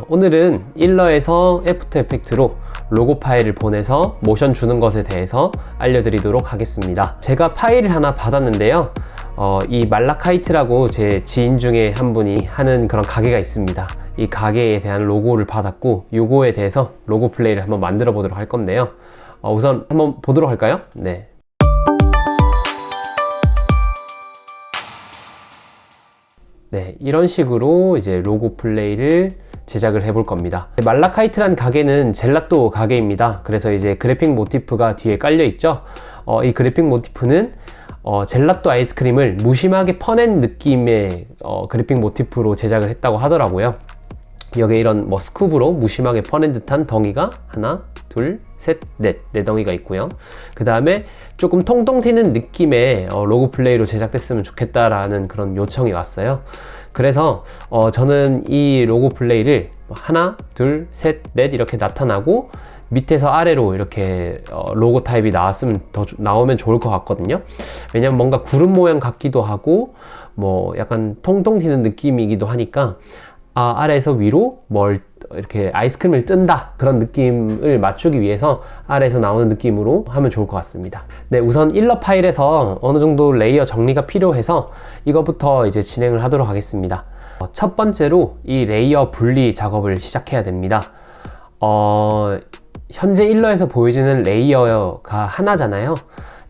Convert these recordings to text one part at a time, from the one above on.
오늘은 일러에서 애프터 이펙트로 로고 파일을 보내서 모션 주는 것에 대해서 알려드리도록 하겠습니다. 제가 파일을 하나 받았는데요. 이 말라카이트라고 제 지인 중에 한 분이 하는 그런 가게가 있습니다. 이 가게에 대한 로고를 받았고 요거에 대해서 로고 플레이를 한번 만들어 보도록 할 건데요. 우선 한번 보도록 할까요? 네. 네, 이런 식으로 이제 로고 플레이를 제작을 해볼 겁니다. 말라카이트란 가게는 젤라또 가게입니다. 그래서 이제 그래픽 모티프가 뒤에 깔려 있죠. 이 그래픽 모티프는 젤라또 아이스크림을 무심하게 퍼낸 느낌의 그래픽 모티프로 제작을 했다고 하더라고요. 여기에 이런 스쿱으로 무심하게 퍼낸 듯한 덩이가 하나, 둘, 셋, 넷, 네 덩이가 있고요. 그 다음에 조금 통통 튀는 느낌의 로고 플레이로 제작됐으면 좋겠다라는 그런 요청이 왔어요. 그래서 저는 이 로고 플레이를 하나, 둘, 셋, 넷 이렇게 나타나고 밑에서 아래로 이렇게 로고 타입이 나오면 좋을 것 같거든요. 왜냐면 뭔가 구름 모양 같기도 하고 약간 통통 튀는 느낌이기도 하니까 아래에서 위로 이렇게 아이스크림을 뜬다 그런 느낌을 맞추기 위해서 아래에서 나오는 느낌으로 하면 좋을 것 같습니다. 네, 우선 일러 파일에서 어느 정도 레이어 정리가 필요해서 이거부터 이제 진행을 하도록 하겠습니다. 첫 번째로 이 레이어 분리 작업을 시작해야 됩니다. 현재 일러에서 보여지는 레이어가 하나잖아요.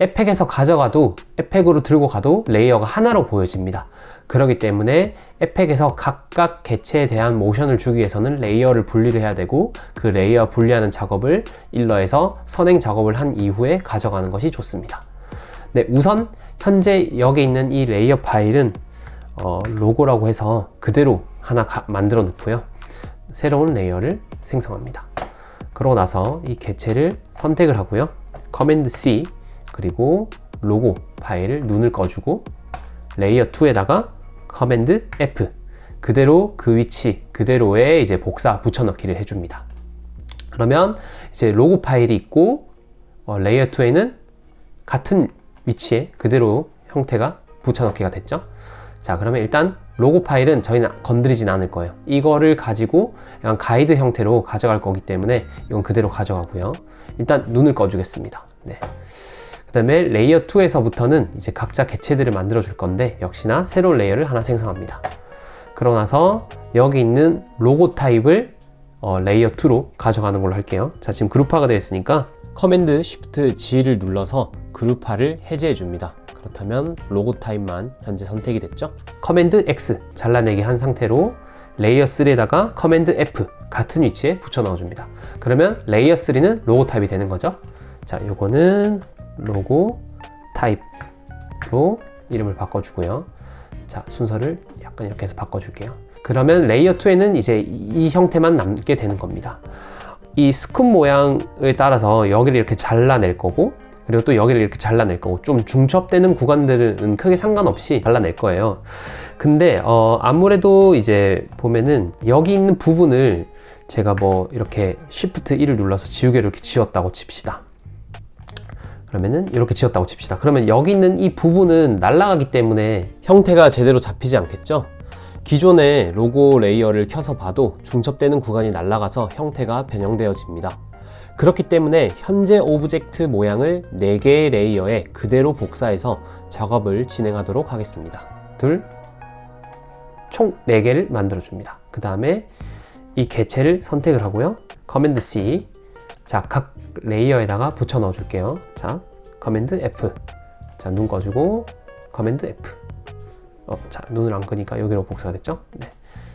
에펙에서 가져가도 에펙으로 들고 가도 레이어가 하나로 보여집니다. 그렇기 때문에 에펙에서 각각 개체에 대한 모션을 주기 위해서는 레이어를 분리를 해야 되고 그 레이어 분리하는 작업을 일러에서 선행 작업을 한 이후에 가져가는 것이 좋습니다. 네, 우선 현재 여기 있는 이 레이어 파일은 로고라고 해서 그대로 하나 만들어 놓고요. 새로운 레이어를 생성합니다. 그러고 나서 이 개체를 선택을 하고요. 커맨드 C 그리고 로고 파일을 눈을 꺼주고 레이어 2에다가 커맨드 F 그대로 그 위치 그대로에 이제 복사 붙여넣기를 해줍니다. 그러면 이제 로고 파일이 있고 레이어 2에는 같은 위치에 그대로 형태가 붙여넣기가 됐죠. 자, 그러면 일단 로고 파일은 저희는 건드리진 않을 거예요. 이거를 가지고 약간 가이드 형태로 가져갈 거기 때문에 이건 그대로 가져가고요. 일단 눈을 꺼주겠습니다. 네. 그 다음에 레이어 2에서부터는 이제 각자 개체들을 만들어 줄 건데 역시나 새로운 레이어를 하나 생성합니다. 그러고 나서 여기 있는 로고 타입을 레이어 2로 가져가는 걸로 할게요. 자, 지금 그룹화가 되어 있으니까 커맨드 쉬프트 G를 눌러서 그룹화를 해제해 줍니다. 그렇다면 로고 타입만 현재 선택이 됐죠. 커맨드 X 잘라내기 한 상태로 레이어 3에다가 커맨드 F 같은 위치에 붙여 넣어 줍니다. 그러면 레이어 3는 로고 타입이 되는 거죠. 자, 요거는 로고 타입로 이름을 바꿔주고요. 자, 순서를 약간 이렇게 해서 바꿔줄게요. 그러면 레이어 2에는 이제 이 형태만 남게 되는 겁니다. 이 스쿱 모양에 따라서 여기를 이렇게 잘라낼 거고 그리고 또 여기를 이렇게 잘라낼 거고 좀 중첩되는 구간들은 크게 상관없이 잘라낼 거예요. 근데 아무래도 이제 보면은 여기 있는 부분을 제가 이렇게 Shift 1을 눌러서 지우개를 이렇게 지웠다고 칩시다. 그러면은 이렇게 지웠다고 칩시다. 그러면 여기 있는 이 부분은 날아가기 때문에 형태가 제대로 잡히지 않겠죠? 기존의 로고 레이어를 켜서 봐도 중첩되는 구간이 날아가서 형태가 변형되어집니다. 그렇기 때문에 현재 오브젝트 모양을 4개의 레이어에 그대로 복사해서 작업을 진행하도록 하겠습니다. 총 4개를 만들어 줍니다. 그 다음에 이 개체를 선택을 하고요. 커맨드 C. 자, 각 레이어에다가 붙여 넣어 줄게요. 자, 커맨드 F. 자, 눈 꺼주고 커맨드 F. 자, 눈을 안 끄니까 여기로 복사가 됐죠? 네.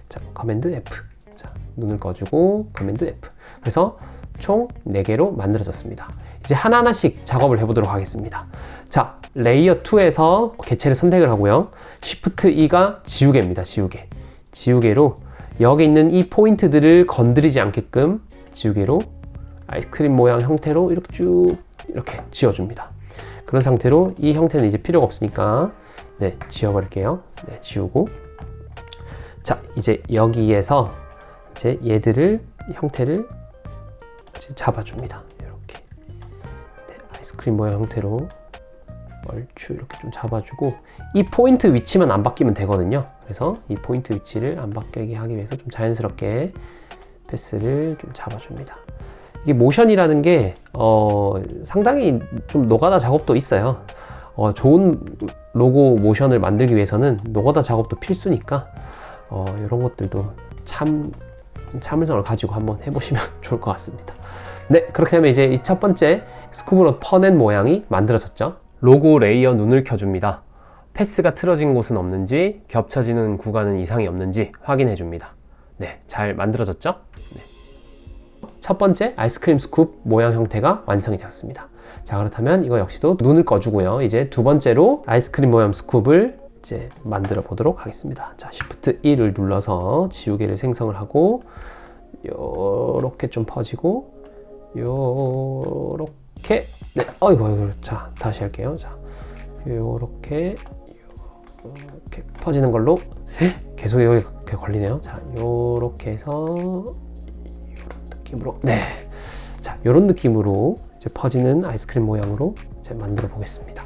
자, 커맨드 F. 자, 눈을 꺼주고 커맨드 F. 그래서 총 4개로 만들어졌습니다. 이제 하나하나씩 작업을 해보도록 하겠습니다. 자, 레이어 2에서 개체를 선택을 하고요. Shift E가 지우개입니다. 지우개로 여기 있는 이 포인트들을 건드리지 않게끔 지우개로 아이스크림 모양 형태로 이렇게 쭉 이렇게 지워줍니다. 그런 상태로 이 형태는 이제 필요가 없으니까 네, 지워버릴게요. 네, 지우고 자, 이제 여기에서 이제 얘들을 형태를 잡아줍니다. 이렇게 네, 아이스크림 모양 형태로 얼추 이렇게 좀 잡아주고 이 포인트 위치만 안 바뀌면 되거든요. 그래서 이 포인트 위치를 안 바뀌게 하기 위해서 좀 자연스럽게 패스를 좀 잡아줍니다. 이게 모션이라는 게 상당히 좀 노가다 작업도 있어요. 좋은 로고 모션을 만들기 위해서는 노가다 작업도 필수니까 이런 것들도 참을성을 가지고 한번 해보시면 좋을 것 같습니다. 네, 그렇게 하면 이제 이 첫 번째 스쿠브로 퍼낸 모양이 만들어졌죠. 로고 레이어 눈을 켜줍니다. 패스가 틀어진 곳은 없는지, 겹쳐지는 구간은 이상이 없는지 확인해 줍니다. 네, 잘 만들어졌죠? 네. 첫 번째 아이스크림 스쿱 모양 형태가 완성이 되었습니다. 자, 그렇다면 이거 역시도 눈을 꺼주고요. 이제 두 번째로 아이스크림 모양 스쿱을 이제 만들어 보도록 하겠습니다. 자, Shift E를 눌러서 지우개를 생성을 하고 요렇게 좀 퍼지고 요렇게, 네, 어이구, 자, 다시 할게요. 자, 요렇게 퍼지는 걸로, 계속 여기 이렇게 걸리네요. 자, 요렇게 해서 요런 느낌으로, 네, 자, 요런 느낌으로 이제 퍼지는 아이스크림 모양으로 이제 만들어 보겠습니다.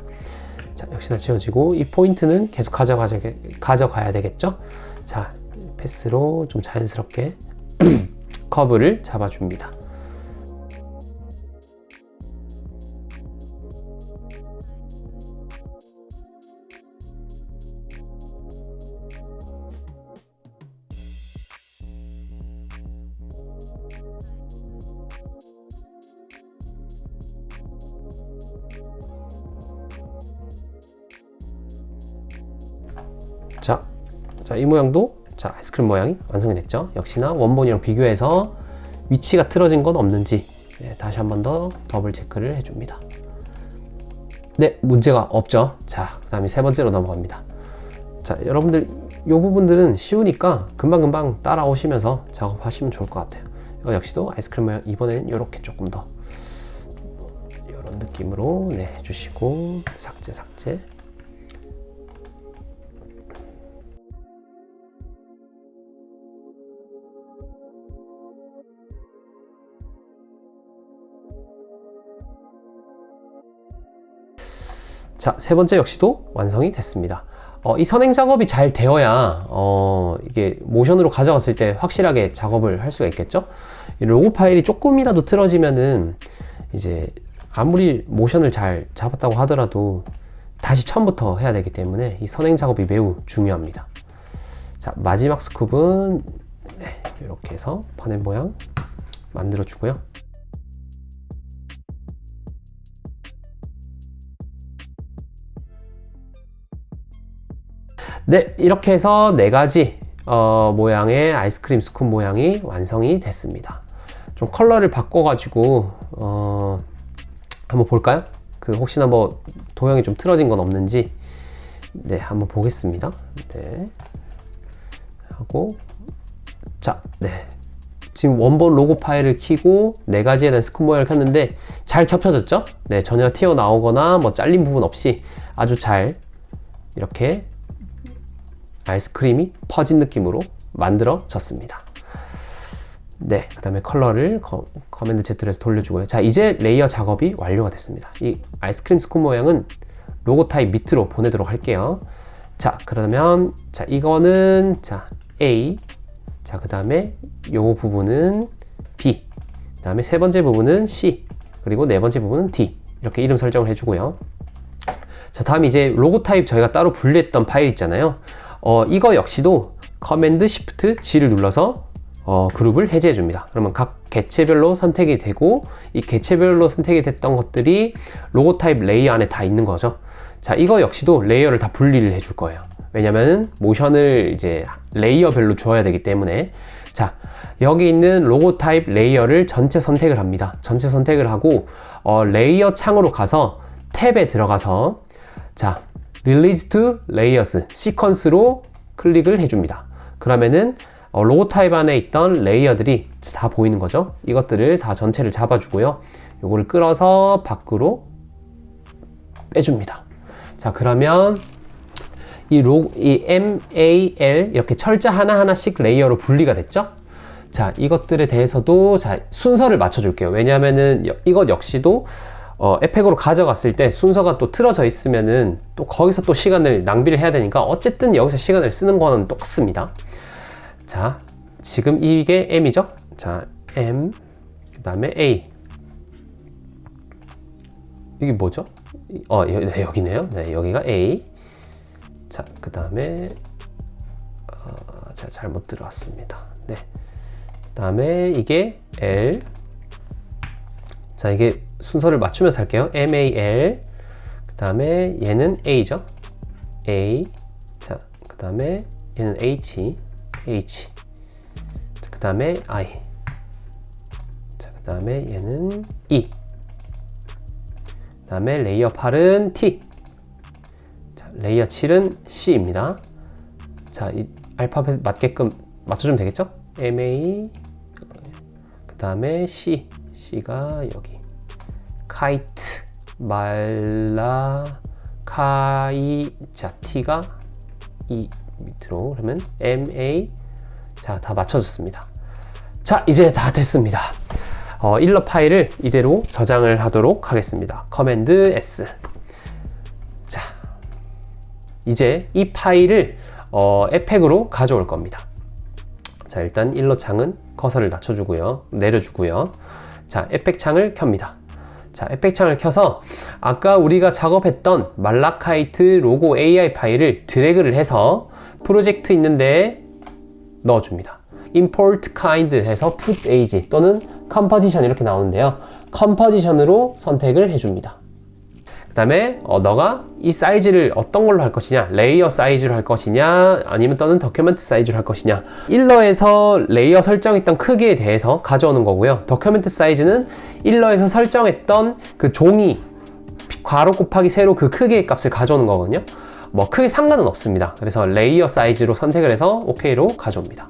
자, 역시나 지워지고, 이 포인트는 계속 가져가야 되겠죠? 자, 패스로 좀 자연스럽게 커브를 잡아줍니다. 자, 이 모양도 아이스크림 모양이 완성이 됐죠. 역시나 원본이랑 비교해서 위치가 틀어진 건 없는지 다시 한 번 더 더블 체크를 해줍니다. 네, 문제가 없죠. 자, 그 다음에 세 번째로 넘어갑니다. 자, 여러분들 이 부분들은 쉬우니까 금방금방 따라오시면서 작업하시면 좋을 것 같아요. 이거 역시도 아이스크림 모양, 이번에는 이렇게 조금 더 이런 느낌으로 해주시고, 삭제. 자, 세 번째 역시도 완성이 됐습니다. 이 선행 작업이 잘 되어야 이게 모션으로 가져갔을 때 확실하게 작업을 할 수가 있겠죠. 이 로고 파일이 조금이라도 틀어지면은 이제 아무리 모션을 잘 잡았다고 하더라도 다시 처음부터 해야 되기 때문에 이 선행 작업이 매우 중요합니다. 자, 마지막 스쿱은 이렇게 해서 퍼낸 모양 만들어 주고요. 네, 이렇게 해서 네 가지 모양의 아이스크림 스쿱 모양이 완성이 됐습니다. 좀 컬러를 바꿔가지고 한번 볼까요? 혹시나 뭐 도형이 좀 틀어진 건 없는지 한번 보겠습니다. 네, 하고, 자, 지금 원본 로고 파일을 키고 네 가지에 대한 스쿱 모양을 켰는데 잘 겹쳐졌죠? 네, 전혀 튀어나오거나 뭐 잘린 부분 없이 아주 잘 이렇게 아이스크림이 퍼진 느낌으로 만들어졌습니다. 네, 그 다음에 컬러를 커맨드 Z로 해서 돌려주고요. 자, 이제 레이어 작업이 완료가 됐습니다. 이 아이스크림 스쿱 모양은 로고 타입 밑으로 보내도록 할게요. 자, 그러면 이거는 A, 자, 그 다음에 요 부분은 B, 그 다음에 세 번째 부분은 C, 그리고 네 번째 부분은 D, 이렇게 이름 설정을 해주고요. 자, 다음 이제 로고 타입 저희가 따로 분리했던 파일 있잖아요. 이거 역시도 커맨드 Shift G를 눌러서 그룹을 해제해 줍니다. 그러면 각 개체별로 선택이 되고, 이 개체별로 선택이 됐던 것들이 로고 타입 레이어 안에 다 있는 거죠. 자, 이거 역시도 레이어를 다 분리를 해줄 거예요. 왜냐면 모션을 이제 레이어별로 주어야 되기 때문에. 자, 여기 있는 로고 타입 레이어를 전체 선택을 합니다. 전체 선택을 하고 레이어 창으로 가서 탭에 들어가서, 자, Release to Layers 시퀀스로 클릭을 해줍니다. 그러면은 로고 타입 안에 있던 레이어들이 다 보이는 거죠. 이것들을 다 전체를 잡아주고요. 요거를 끌어서 밖으로 빼줍니다. 자, 그러면 이 MAL 이렇게 철자 하나하나씩 레이어로 분리가 됐죠. 자, 이것들에 대해서도 순서를 맞춰줄게요. 왜냐하면은 이것 역시도 에펙으로 가져갔을 때 순서가 또 틀어져 있으면은 또 거기서 또 시간을 낭비를 해야 되니까 어쨌든 여기서 시간을 쓰는 거는 똑같습니다. 자, 지금 이게 M이죠? 자, M, 그 다음에 A. 이게 뭐죠? 네, 여기네요. 네, 여기가 A. 자, 그 다음에 제가 잘못 들어왔습니다. 네. 그 다음에 이게 L. 자, 이게 순서를 맞추면서 할게요. M, A, L. 그 다음에 얘는 A죠. A. 자, 그 다음에 얘는 H. H. 그 다음에 I. 자, 그 다음에 얘는 E. 그 다음에 레이어 8은 T. 자, 레이어 7은 C입니다. 자, 이 알파벳 맞게끔 맞춰주면 되겠죠? M, A. 그 다음에 C. C가 여기. 카이트. 말라. 카이. 자, T가 이 밑으로. 그러면 M, A. 자, 다 맞춰졌습니다. 자, 이제 다 됐습니다. 일러 파일을 이대로 저장을 하도록 하겠습니다. 커맨드 S. 자, 이제 이 파일을 에펙으로 가져올 겁니다. 자, 일단 일러 창은 커서를 낮춰주고요. 내려주고요. 자, 에펙 창을 켭니다. 자, 에펙 창을 켜서 아까 우리가 작업했던 말라카이트 로고 AI 파일을 드래그를 해서 프로젝트 있는데 넣어줍니다. import kind 해서 put age 또는 composition 이렇게 나오는데요. composition으로 선택을 해줍니다. 그 다음에 너가 이 사이즈를 어떤 걸로 할 것이냐, 레이어 사이즈로 할 것이냐, 아니면 또는 더큐멘트 사이즈로 할 것이냐. 일러에서 레이어 설정했던 크기에 대해서 가져오는 거고요. 더큐멘트 사이즈는 일러에서 설정했던 그 종이 괄호 곱하기 세로 그 크기의 값을 가져오는 거거든요. 뭐 크게 상관은 없습니다. 그래서 레이어 사이즈로 선택을 해서 OK로 가져옵니다.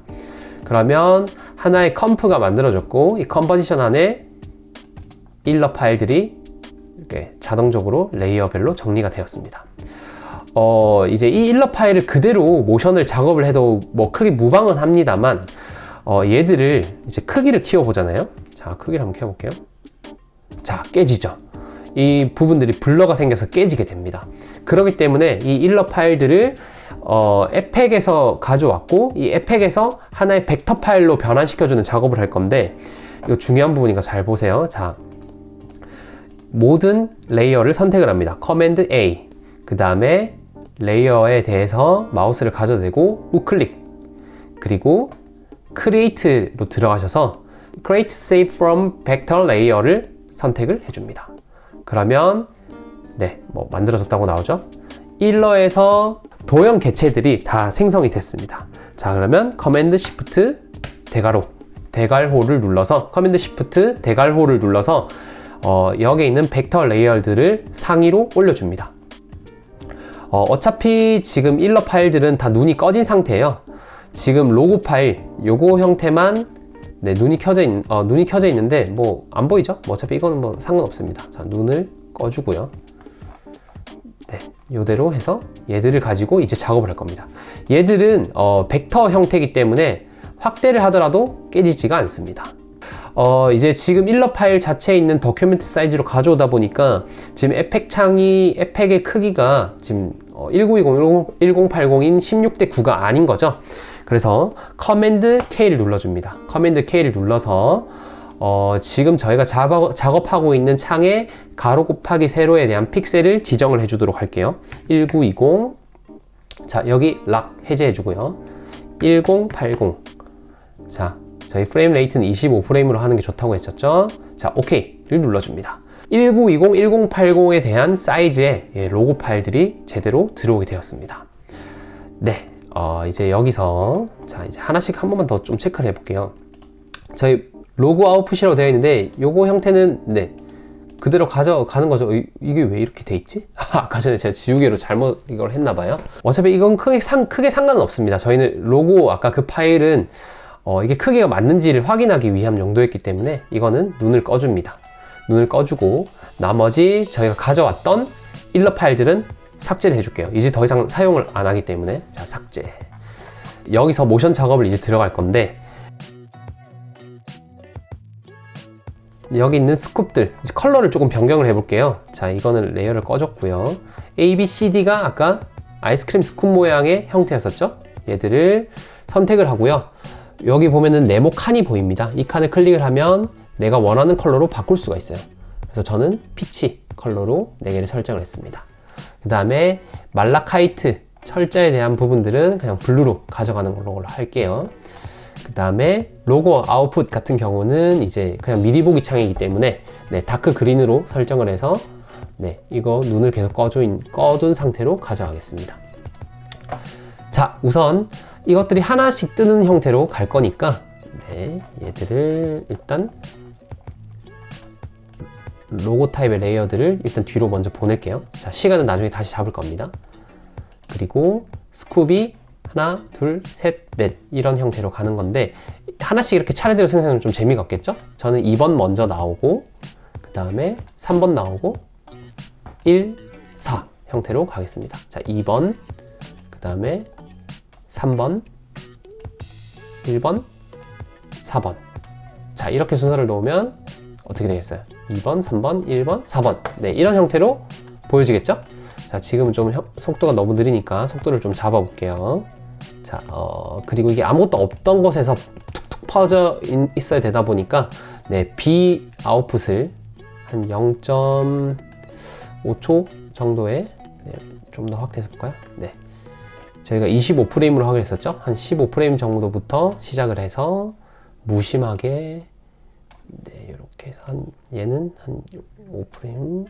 그러면 하나의 컴프가 만들어졌고, 이 컴포지션 안에 일러 파일들이 이렇게 자동적으로 레이어별로 정리가 되었습니다. 이제 이 일러 파일을 그대로 모션을 작업을 해도 뭐 크게 무방은 합니다만, 얘들을 이제 크기를 키워보잖아요. 자, 크기를 한번 키워볼게요. 자, 깨지죠. 이 부분들이 블러가 생겨서 깨지게 됩니다. 그렇기 때문에 이 일러 파일들을 에펙에서 가져왔고, 이 에펙에서 하나의 벡터 파일로 변환시켜주는 작업을 할 건데, 이거 중요한 부분이니까 잘 보세요. 자, 모든 레이어를 선택을 합니다. 커맨드 A. 그 다음에 레이어에 대해서 마우스를 가져대고 우클릭. 그리고 Create로 들어가셔서 Create Save from Vector Layer를 선택을 해줍니다. 그러면 네, 뭐 만들어졌다고 나오죠? 일러에서 도형 개체들이 다 생성이 됐습니다. 자, 그러면 커맨드 시프트 대괄호, 대괄호를 눌러서 커맨드 시프트 대괄호를 눌러서 여기에 있는 벡터 레이어들을 상위로 올려줍니다. 어차피 지금 일러 파일들은 다 눈이 꺼진 상태예요. 지금 로고 파일 요거 형태만 네, 눈이 켜져 있는데 뭐 안 보이죠? 뭐 어차피 이거는 뭐 상관없습니다. 자, 눈을 꺼주고요. 네, 요대로 해서 얘들을 가지고 이제 작업을 할 겁니다. 얘들은 벡터 형태이기 때문에 확대를 하더라도 깨지지가 않습니다. 이제 지금 일러 파일 자체에 있는 더큐멘트 사이즈로 가져오다 보니까 지금 에펙 창이 에펙의 크기가 지금 1920, 1080인 16대 9가 아닌 거죠. 그래서 커맨드 K를 눌러줍니다. 커맨드 K를 눌러서 지금 저희가 작업하고 있는 창의 가로 곱하기 세로에 대한 픽셀을 지정을 해주도록 할게요. 1920. 자, 여기 락 해제해 주고요. 1080. 자, 저희 프레임 레이트는 25프레임으로 하는 게 좋다고 했었죠. 자, OK를 눌러줍니다. 1920, 1080에 대한 사이즈의 로고 파일들이 제대로 들어오게 되었습니다. 네, 이제 여기서 자, 이제 하나씩 한 번만 더 좀 체크를 해볼게요. 저희 로고 아웃풋이라고 되어 있는데 요거 형태는 네, 그대로 가져가는 거죠. 이게 왜 이렇게 돼 있지? 아까 전에 제가 지우개로 잘못 이걸 했나 봐요. 어차피 이건 크게 상관은 없습니다. 저희는 로고 아까 그 파일은 이게 크기가 맞는지를 확인하기 위한 용도였기 때문에 이거는 눈을 꺼줍니다. 눈을 꺼주고 나머지 저희가 가져왔던 일러 파일들은 삭제를 해줄게요. 이제 더 이상 사용을 안 하기 때문에. 자, 삭제. 여기서 모션 작업을 이제 들어갈 건데, 여기 있는 스쿱들 이제 컬러를 조금 변경을 해볼게요. 자, 이거는 레이어를 꺼줬고요. A, B, C, D가 아까 아이스크림 스쿱 모양의 형태였었죠. 얘들을 선택을 하고요. 여기 보면은 네모 칸이 보입니다. 이 칸을 클릭을 하면 내가 원하는 컬러로 바꿀 수가 있어요. 그래서 저는 피치 컬러로 4개를 설정을 했습니다. 그 다음에 말라카이트 철자에 대한 부분들은 그냥 블루로 가져가는 걸로 할게요. 그 다음에 로고 아웃풋 같은 경우는 이제 그냥 미리 보기 창이기 때문에 네, 다크 그린으로 설정을 해서 네, 이거 눈을 계속 꺼둔 상태로 가져가겠습니다. 자, 우선 이것들이 하나씩 뜨는 형태로 갈 거니까 네, 얘들을 일단 로고 타입의 레이어들을 일단 뒤로 먼저 보낼게요. 자, 시간은 나중에 다시 잡을 겁니다. 그리고 스쿱이 하나, 둘, 셋, 넷 이런 형태로 가는 건데 하나씩 이렇게 차례대로 생성하면 좀 재미가 없겠죠? 저는 2번 먼저 나오고 그 다음에 3번 나오고 1, 4 형태로 가겠습니다. 자, 2번 그 다음에 3번 1번 4번 자, 이렇게 순서를 놓으면 어떻게 되겠어요? 2번, 3번, 1번, 4번 네, 이런 형태로 보여지겠죠? 자, 지금은 좀 속도가 너무 느리니까 속도를 좀 잡아 볼게요. 자, 그리고 이게 아무것도 없던 곳에서 툭툭 퍼져 있어야 되다 보니까 네, B 아웃풋을 한 0.5초 정도에 네, 좀 더 확대해서 볼까요? 네, 저희가 25프레임으로 하기로 했었죠? 한 15프레임 정도부터 시작을 해서 무심하게 네, 이렇게 해서 얘는 한 5프레임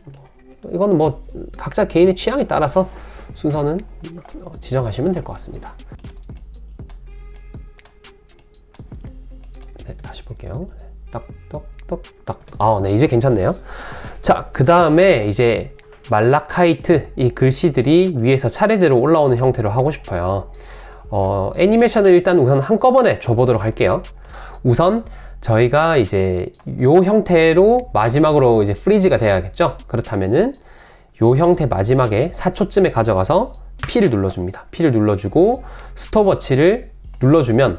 이거는 뭐 각자 개인의 취향에 따라서 순서는 지정하시면 될 것 같습니다. 네, 다시 볼게요. 딱딱딱딱. 아, 네, 이제 괜찮네요. 자, 그 다음에 이제 말라카이트 이 글씨들이 위에서 차례대로 올라오는 형태로 하고 싶어요. 애니메이션을 일단 우선 한꺼번에 줘보도록 할게요. 우선 저희가 이제 요 형태로 마지막으로 이제 프리즈가 돼야겠죠? 그렇다면은 요 형태 마지막에 4초쯤에 가져가서 P를 눌러줍니다. P를 눌러주고 스톱워치를 눌러주면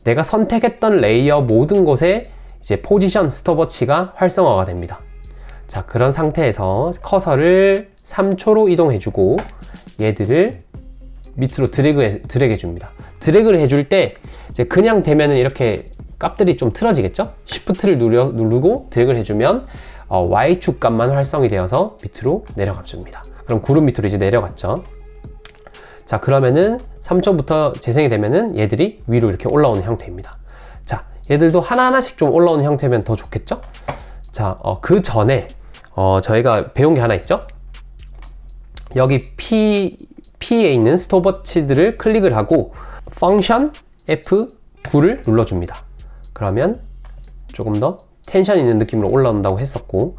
내가 선택했던 레이어 모든 곳에 이제 포지션 스톱워치가 활성화가 됩니다. 자, 그런 상태에서 커서를 3초로 이동해주고 얘들을 밑으로 드래그 해줍니다. 드래그를 해줄 때 이제 그냥 되면은 이렇게 값들이 좀 틀어지겠죠? Shift를 누르고 드래그를 해주면 Y축 값만 활성이 되어서 밑으로 내려가 줍니다. 그럼 구름 밑으로 이제 내려갔죠. 자, 그러면은 3초부터 재생이 되면은 얘들이 위로 이렇게 올라오는 형태입니다. 자, 얘들도 하나하나씩 좀 올라오는 형태면 더 좋겠죠? 자, 그 전에 저희가 배운 게 하나 있죠? 여기 P에 있는 스톱워치들을 클릭을 하고 펑션 F9를 눌러줍니다. 그러면 조금 더 텐션 있는 느낌으로 올라온다고 했었고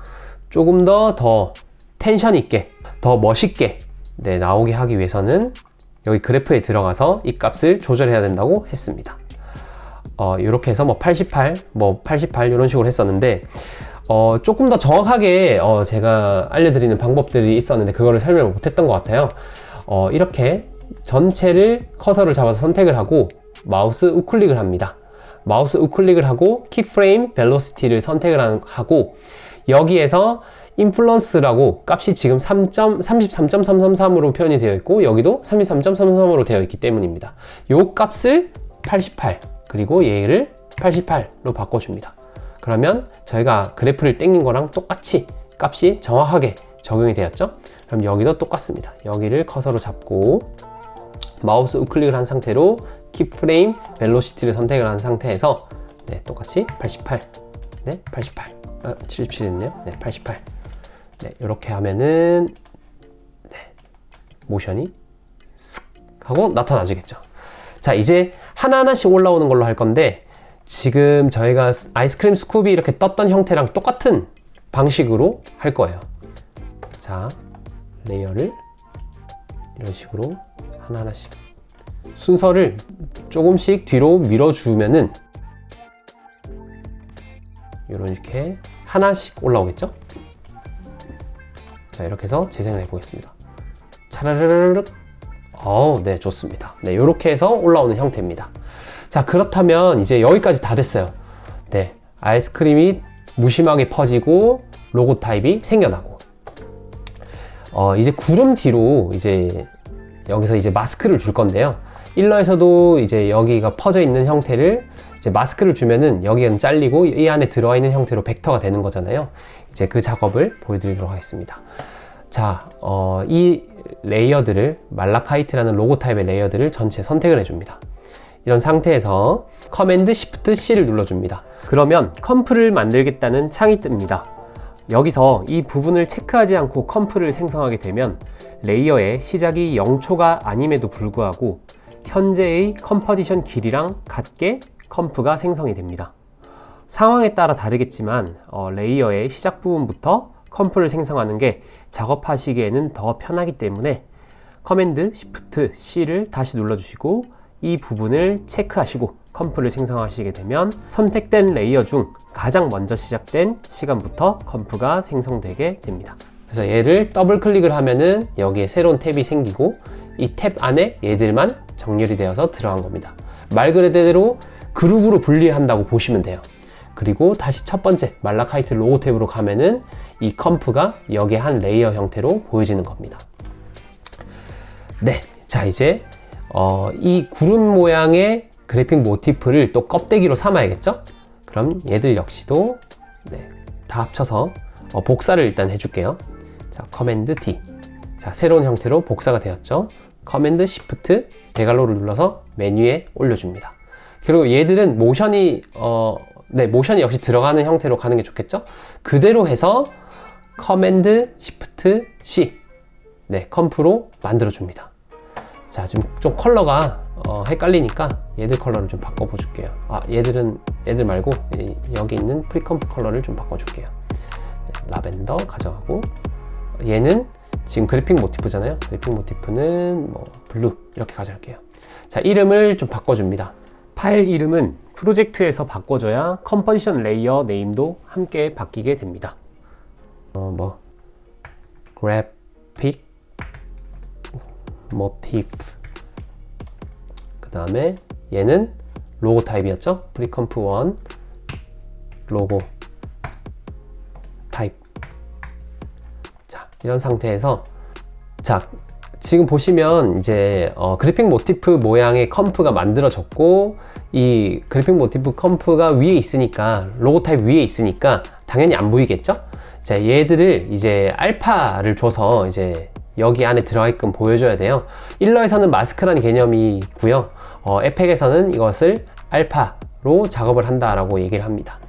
조금 더 텐션 있게 더 멋있게 네, 나오게 하기 위해서는 여기 그래프에 들어가서 이 값을 조절해야 된다고 했습니다. 이렇게 해서 뭐 88 이런 식으로 했었는데 조금 더 정확하게 제가 알려드리는 방법들이 있었는데 그거를 설명을 못했던 것 같아요. 이렇게 전체를 커서를 잡아서 선택을 하고 마우스 우클릭을 합니다. 마우스 우클릭을 하고 키프레임 벨로시티를 선택을 하고 여기에서 인플루언스라고 값이 지금 33.333으로 표현이 되어 있고 여기도 33.33으로 되어 있기 때문입니다. 요 값을 88 그리고 얘를 88로 바꿔줍니다. 그러면 저희가 그래프를 땡긴 거랑 똑같이 값이 정확하게 적용이 되었죠. 그럼 여기도 똑같습니다. 여기를 커서로 잡고 마우스 우클릭을 한 상태로 키프레임 벨로시티를 선택을 한 상태에서 네, 똑같이 88 네, 88 77 했네요. 네, 88 네, 이렇게 하면은 네, 모션이 쓱 하고 나타나지겠죠. 자, 이제 하나하나씩 올라오는 걸로 할 건데 지금 저희가 아이스크림 스쿱이 이렇게 떴던 형태랑 똑같은 방식으로 할 거예요. 자, 레이어를 이런 식으로 하나하나씩 순서를 조금씩 뒤로 밀어주면은 이렇게 하나씩 올라오겠죠? 자, 이렇게 해서 재생을 해보겠습니다. 차라르르륵. 네, 좋습니다. 네, 이렇게 해서 올라오는 형태입니다. 자, 그렇다면 이제 여기까지 다 됐어요. 네, 아이스크림이 무심하게 퍼지고 로고 타입이 생겨나고 이제 구름 뒤로 이제 여기서 이제 마스크를 줄 건데요. 일러에서도 이제 여기가 퍼져 있는 형태를 이제 마스크를 주면은 여기는 잘리고 이 안에 들어와 있는 형태로 벡터가 되는 거잖아요. 이제 그 작업을 보여드리도록 하겠습니다. 자, 이 레이어들을 말라카이트라는 로고 타입의 레이어들을 전체 선택을 해줍니다. 이런 상태에서 커맨드 시프트 C를 눌러줍니다. 그러면 컴프를 만들겠다는 창이 뜹니다. 여기서 이 부분을 체크하지 않고 컴프를 생성하게 되면 레이어의 시작이 0초가 아님에도 불구하고 현재의 컴포지션 길이랑 같게 컴프가 생성이 됩니다. 상황에 따라 다르겠지만 레이어의 시작 부분부터 컴프를 생성하는 게 작업하시기에는 더 편하기 때문에 커맨드 시프트 C를 다시 눌러주시고 이 부분을 체크하시고 컴프를 생성하시게 되면 선택된 레이어 중 가장 먼저 시작된 시간부터 컴프가 생성되게 됩니다. 그래서 얘를 더블 클릭을 하면은 여기에 새로운 탭이 생기고 이 탭 안에 얘들만 정렬이 되어서 들어간 겁니다. 말 그대로 그룹으로 분리한다고 보시면 돼요. 그리고 다시 첫 번째 말라카이트 로고 탭으로 가면은 이 컴프가 여기에 한 레이어 형태로 보여지는 겁니다. 네, 자 이제 이 구름 모양의 그래픽 모티프를 또 껍데기로 삼아야겠죠? 그럼 얘들 역시도 다 합쳐서 복사를 일단 해줄게요. 자, 커맨드 D. 자, 새로운 형태로 복사가 되었죠? 커맨드 시프트 대괄호를 눌러서 메뉴에 올려줍니다. 그리고 얘들은 모션이 모션이 역시 들어가는 형태로 가는 게 좋겠죠? 그대로 해서 커맨드 시프트 C 컴프로 만들어 줍니다. 자, 지금 좀 컬러가 헷갈리니까 얘들 컬러를 좀 바꿔 줄게요. 얘들 말고 여기 있는 프리컴프 컬러를 좀 바꿔 줄게요. 라벤더 가져가고 얘는 지금 그래픽 모티프잖아요. 그래픽 모티프는 뭐 블루 이렇게 가져갈게요. 자, 이름을 좀 바꿔줍니다. 파일 이름은 프로젝트에서 바꿔줘야 컴포지션 레이어 네임도 함께 바뀌게 됩니다. 그래픽 모티프 그 다음에 얘는 로고 타입이었죠. 프리컴프 1 로고 타입. 자, 이런 상태에서 자 지금 보시면 이제 그래픽 모티프 모양의 컴프가 만들어졌고 이 그래픽 모티프 컴프가 위에 있으니까 로고 타입 위에 있으니까 당연히 안 보이겠죠. 자, 얘들을 이제 알파를 줘서 이제 여기 안에 들어가게끔 보여줘야 돼요. 일러에서는 마스크라는 개념이 있고요. 에펙에서는 이것을 알파로 작업을 한다라고 얘기를 합니다.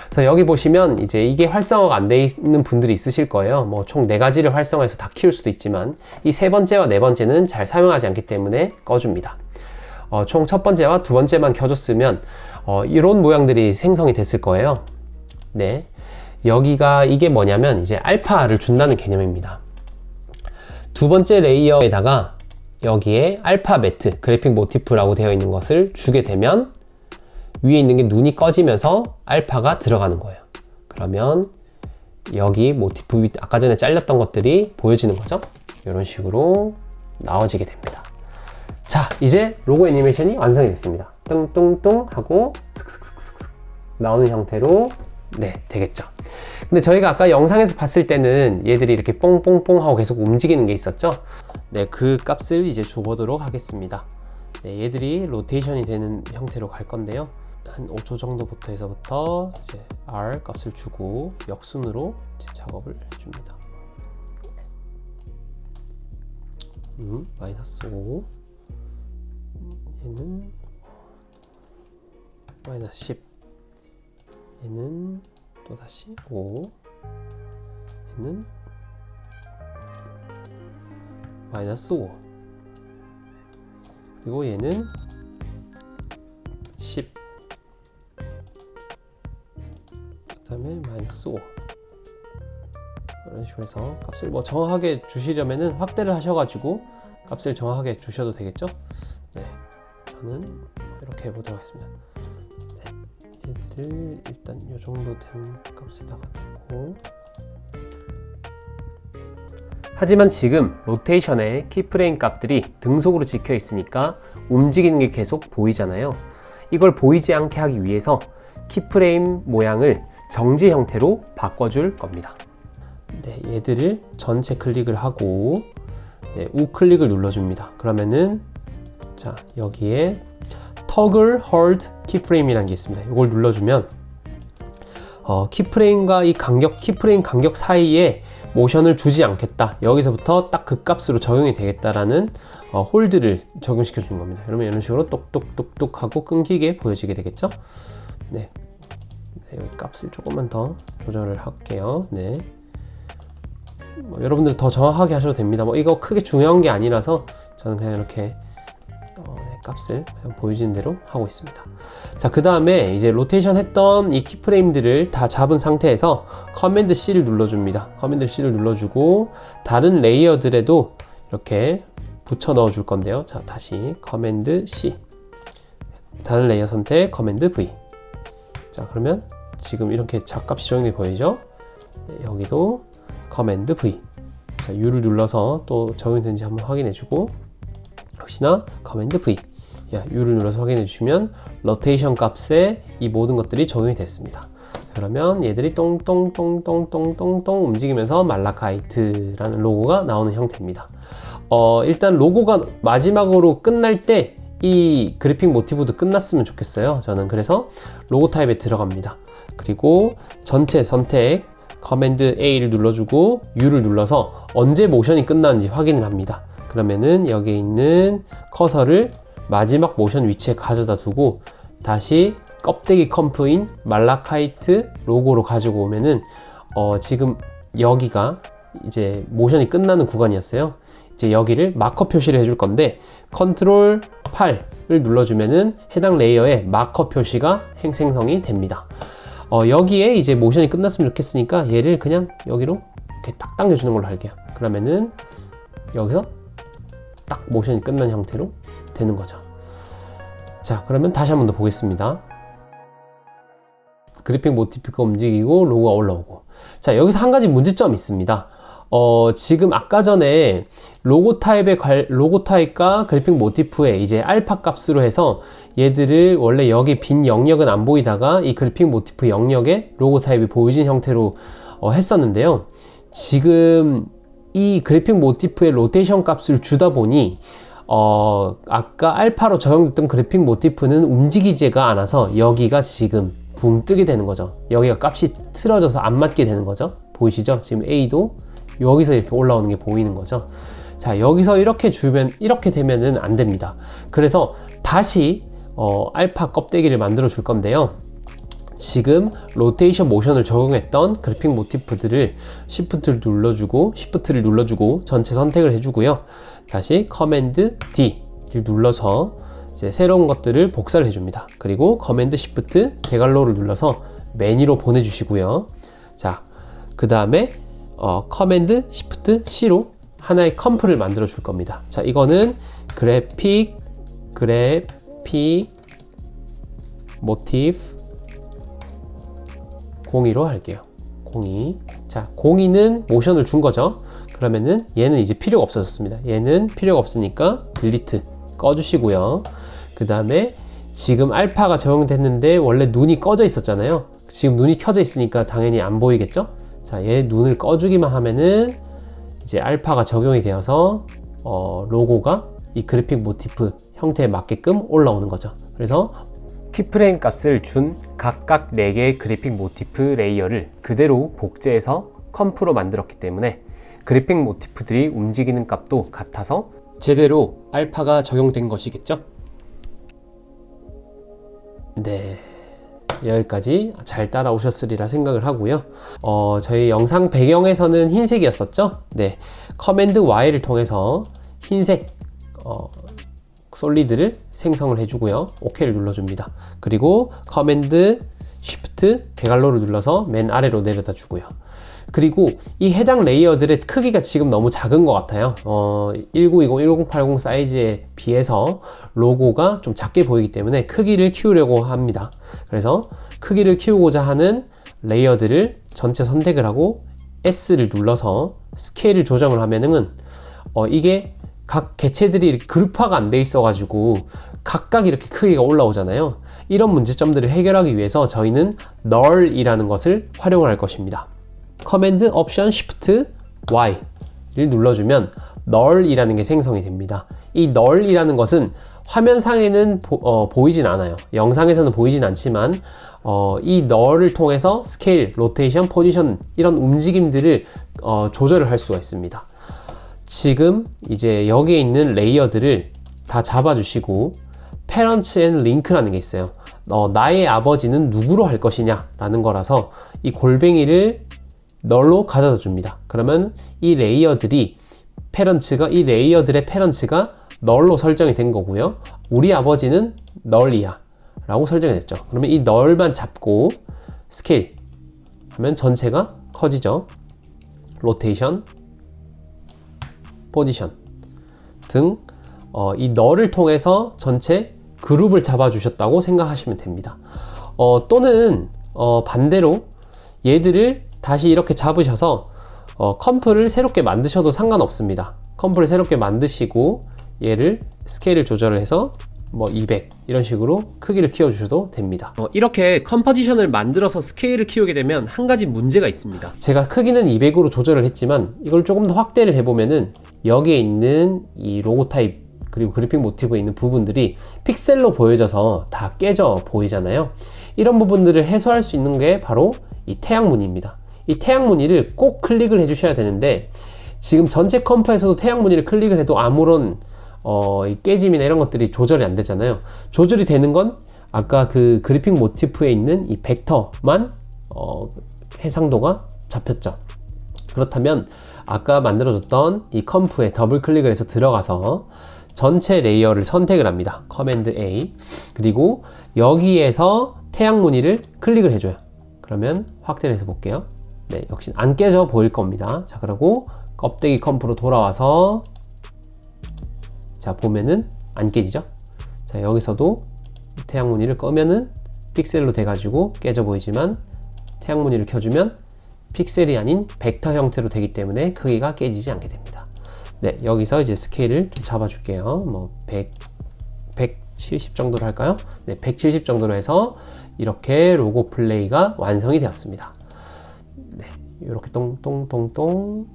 그래서 여기 보시면 이제 이게 활성화가 안 돼 있는 분들이 있으실 거예요. 뭐 총 4가지를 활성화해서 다 키울 수도 있지만 이 3번째와 4번째는 잘 사용하지 않기 때문에 꺼줍니다. 총 첫 번째와 두 번째만 켜줬으면 이런 모양들이 생성이 됐을 거예요. 네, 여기가 이게 뭐냐면 이제 알파를 준다는 개념입니다. 두 번째 레이어에다가 여기에 알파매트 그래픽 모티프라고 되어 있는 것을 주게 되면 위에 있는 게 눈이 꺼지면서 알파가 들어가는 거예요. 그러면 여기 모티프 아까 전에 잘렸던 것들이 보여지는 거죠. 이런 식으로 나와지게 됩니다. 자, 이제 로고 애니메이션이 완성이 됐습니다. 뚱뚱뚱 하고 슥슥슥슥 나오는 형태로 되겠죠. 근데 저희가 아까 영상에서 봤을 때는 얘들이 이렇게 뽕뽕뽕 하고 계속 움직이는 게 있었죠. 그 값을 이제 줘보도록 하겠습니다. 얘들이 로테이션이 되는 형태로 갈 건데요. 한 5초 정도부터 해서부터 이제 R 값을 주고 역순으로 이제 작업을 해줍니다. 마이너스 5 얘는 마이너스 10 얘는 또다시 5 얘는 마이너스 5 그리고 얘는 10 그 다음에 마이너스 5 이런 식으로 해서 값을 뭐 정확하게 주시려면은 확대를 하셔가지고 값을 정확하게 주셔도 되겠죠. 저는 이렇게 해보도록 하겠습니다. 얘들 일단 이 정도 된 값에다가 놓고 하지만 지금 로테이션의 키프레임 값들이 등속으로 찍혀 있으니까 움직이는 게 계속 보이잖아요. 이걸 보이지 않게 하기 위해서 키프레임 모양을 정지 형태로 바꿔줄 겁니다. 얘들을 전체 클릭을 하고 우클릭을 눌러줍니다. 그러면은 자 여기에 toggle hold keyframe이라는 게 있습니다. 이걸 눌러주면 키프레임과 이 키프레임 간격 사이에 모션을 주지 않겠다. 여기서부터 딱 그 값으로 적용이 되겠다라는 홀드를 적용시켜 주는 겁니다. 그러면 이런 식으로 똑똑똑똑 하고 끊기게 보여지게 되겠죠? 네. 여기 값을 조금만 더 조절을 할게요. 네. 여러분들 더 정확하게 하셔도 됩니다. 이거 크게 중요한 게 아니라서 저는 그냥 이렇게 값을 그냥 보여지는 대로 하고 있습니다. 자, 그 다음에 이제 로테이션 했던 이 키프레임들을 다 잡은 상태에서 커맨드 C를 눌러줍니다. 커맨드 C를 눌러주고 다른 레이어들에도 이렇게 붙여 넣어 줄 건데요. 자, 다시 커맨드 C, 다른 레이어 선택, 커맨드 V. 자, 그러면 지금 이렇게 작값이 적용이 보이죠? 네, 여기도 커맨드 V. 자, U를 눌러서 또 적용되는지 한번 확인해 주고, 역시나 커맨드 V. U를 눌러서 확인해 주시면 로테이션 값에 이 모든 것들이 적용이 됐습니다. 그러면 얘들이 똥똥똥똥똥똥똥 움직이면서 말라카이트라는 로고가 나오는 형태입니다. 일단 로고가 마지막으로 끝날 때 이 그래픽 모티브도 끝났으면 좋겠어요. 저는 그래서 로고 타입에 들어갑니다. 그리고 전체 선택 커맨드 A를 눌러주고 U를 눌러서 언제 모션이 끝나는지 확인을 합니다. 그러면은 여기에 있는 커서를 마지막 모션 위치에 가져다 두고 다시 껍데기 컴프인 말라카이트 로고로 가지고 오면은 지금 여기가 이제 모션이 끝나는 구간이었어요. 이제 여기를 마커 표시를 해줄 건데 컨트롤 8을 눌러주면은 해당 레이어에 마커 표시가 생성이 됩니다. 여기에 이제 모션이 끝났으면 좋겠으니까 얘를 그냥 여기로 이렇게 딱 당겨주는 걸로 할게요. 그러면은 여기서 딱 모션이 끝난 형태로 되는 거죠. 자, 그러면 다시 한 번 더 보겠습니다. 그래픽 모티프가 움직이고 로고가 올라오고. 자, 여기서 한 가지 문제점이 있습니다. 지금 아까 전에 로고 타입과 그래픽 모티프의 이제 알파 값으로 해서 얘들을 원래 여기 빈 영역은 안 보이다가 이 그래픽 모티프 영역에 로고 타입이 보여진 형태로 했었는데요. 지금 이 그래픽 모티프의 로테이션 값을 주다 보니 아까 알파로 적용됐던 그래픽 모티프는 움직이지가 않아서 여기가 지금 붕 뜨게 되는 거죠. 여기가 값이 틀어져서 안 맞게 되는 거죠. 보이시죠? 지금 A도 여기서 이렇게 올라오는 게 보이는 거죠. 자, 여기서 이렇게 되면은 안 됩니다. 그래서 다시 알파 껍데기를 만들어 줄 건데요. 지금 로테이션 모션을 적용했던 그래픽 모티프들을 Shift를 눌러주고 전체 선택을 해주고요. 다시 커맨드 D를 눌러서 이제 새로운 것들을 복사를 해줍니다. 그리고 커맨드 Shift 대괄호를 눌러서 메뉴로 보내주시고요. 자, 그 다음에 커맨드 Shift C로 하나의 컴프를 만들어 줄 겁니다. 자, 이거는 그래픽 모티브 02로 할게요. 02. 자, 02는 모션을 준 거죠. 그러면은 얘는 이제 필요가 없어졌습니다. 얘는 필요가 없으니까 딜리트 꺼주시고요. 그 다음에 지금 알파가 적용됐는데 원래 눈이 꺼져 있었잖아요. 지금 눈이 켜져 있으니까 당연히 안 보이겠죠? 자, 얘 눈을 꺼주기만 하면은 이제 알파가 적용이 되어서 로고가 이 그래픽 모티프 형태에 맞게끔 올라오는 거죠. 그래서 키프레임 값을 준 각각 4개의 그래픽 모티프 레이어를 그대로 복제해서 컴프로 만들었기 때문에 그래픽 모티프들이 움직이는 값도 같아서 제대로 알파가 적용된 것이겠죠? 네, 여기까지 잘 따라오셨으리라 생각을 하고요. 저희 영상 배경에서는 흰색이었었죠? 네, 커맨드 Y를 통해서 흰색 솔리드를 생성을 해주고요. OK를 눌러줍니다. 그리고 커맨드 Shift 대괄호를 눌러서 맨 아래로 내려다 주고요. 그리고 이 해당 레이어들의 크기가 지금 너무 작은 것 같아요. 1920, 1080 사이즈에 비해서 로고가 좀 작게 보이기 때문에 크기를 키우려고 합니다. 그래서 크기를 키우고자 하는 레이어들을 전체 선택을 하고 S를 눌러서 스케일을 조정을 하면은 이게 각 개체들이 이렇게 그룹화가 안 돼 있어 가지고 각각 이렇게 크기가 올라오잖아요. 이런 문제점들을 해결하기 위해서 저희는 null이라는 것을 활용을 할 것입니다. 커맨드 옵션 Shift Y를 눌러주면 null이라는 게 생성이 됩니다. 이 null이라는 것은 화면상에는 보이진 않아요. 영상에서는 보이진 않지만 이 널을 통해서 스케일, 로테이션, 포지션 이런 움직임들을 조절을 할 수가 있습니다. 지금 이제 여기에 있는 레이어들을 다 잡아주시고 Parents and Link라는 게 있어요. 나의 아버지는 누구로 할 것이냐 라는 거라서 이 골뱅이를 널로 가져다 줍니다. 그러면 이 레이어들이 이 레이어들의 페런츠가 널로 설정이 된 거고요. 우리 아버지는 널이야 라고 설정이 됐죠. 그러면 이 널만 잡고 스케일 하면 전체가 커지죠. 로테이션, 포지션 등 이 널을 통해서 전체 그룹을 잡아주셨다고 생각하시면 됩니다. 또는 반대로 얘들을 다시 이렇게 잡으셔서 컴프를 새롭게 만드셔도 상관없습니다. 컴프를 새롭게 만드시고 얘를 스케일을 조절을 해서 뭐 200 이런 식으로 크기를 키워주셔도 됩니다. 이렇게 컴포지션을 만들어서 스케일을 키우게 되면 한 가지 문제가 있습니다. 제가 크기는 200으로 조절을 했지만 이걸 조금 더 확대를 해보면은 여기에 있는 이 로고 타입 그리고 그래픽 모티브에 있는 부분들이 픽셀로 보여져서 다 깨져 보이잖아요. 이런 부분들을 해소할 수 있는 게 바로 이 태양 무늬입니다. 이 태양 무늬를 꼭 클릭을 해주셔야 되는데 지금 전체 컴프에서도 태양 무늬를 클릭을 해도 아무런 이 깨짐이나 이런 것들이 조절이 안 되잖아요. 조절이 되는 건 아까 그 그래픽 모티프에 있는 이 벡터만 해상도가 잡혔죠. 그렇다면 아까 만들어줬던 이 컴프에 더블 클릭을 해서 들어가서 전체 레이어를 선택을 합니다. 커맨드 A. 그리고 여기에서 태양 무늬를 클릭을 해줘요. 그러면 확대를 해서 볼게요. 네, 역시 안 깨져 보일 겁니다. 자, 그리고 껍데기 컴프로 돌아와서 자, 보면은 안 깨지죠? 자, 여기서도 태양 무늬를 끄면은 픽셀로 돼가지고 깨져 보이지만 태양 무늬를 켜주면 픽셀이 아닌 벡터 형태로 되기 때문에 크기가 깨지지 않게 됩니다. 네, 여기서 이제 스케일을 좀 잡아줄게요. 뭐 170 정도로 할까요? 네, 170 정도로 해서 이렇게 로고 플레이가 완성이 되었습니다. 네, 이렇게 똥똥똥똥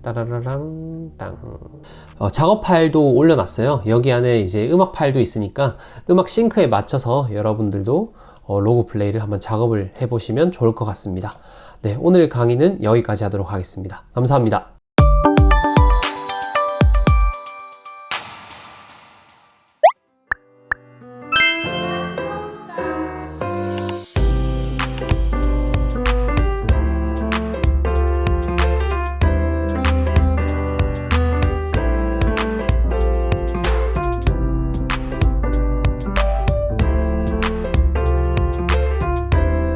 따라라랑 땅. 작업 파일도 올려놨어요. 여기 안에 이제 음악 파일도 있으니까 음악 싱크에 맞춰서 여러분들도 로고 플레이를 한번 작업을 해보시면 좋을 것 같습니다. 네, 오늘 강의는 여기까지 하도록 하겠습니다. 감사합니다.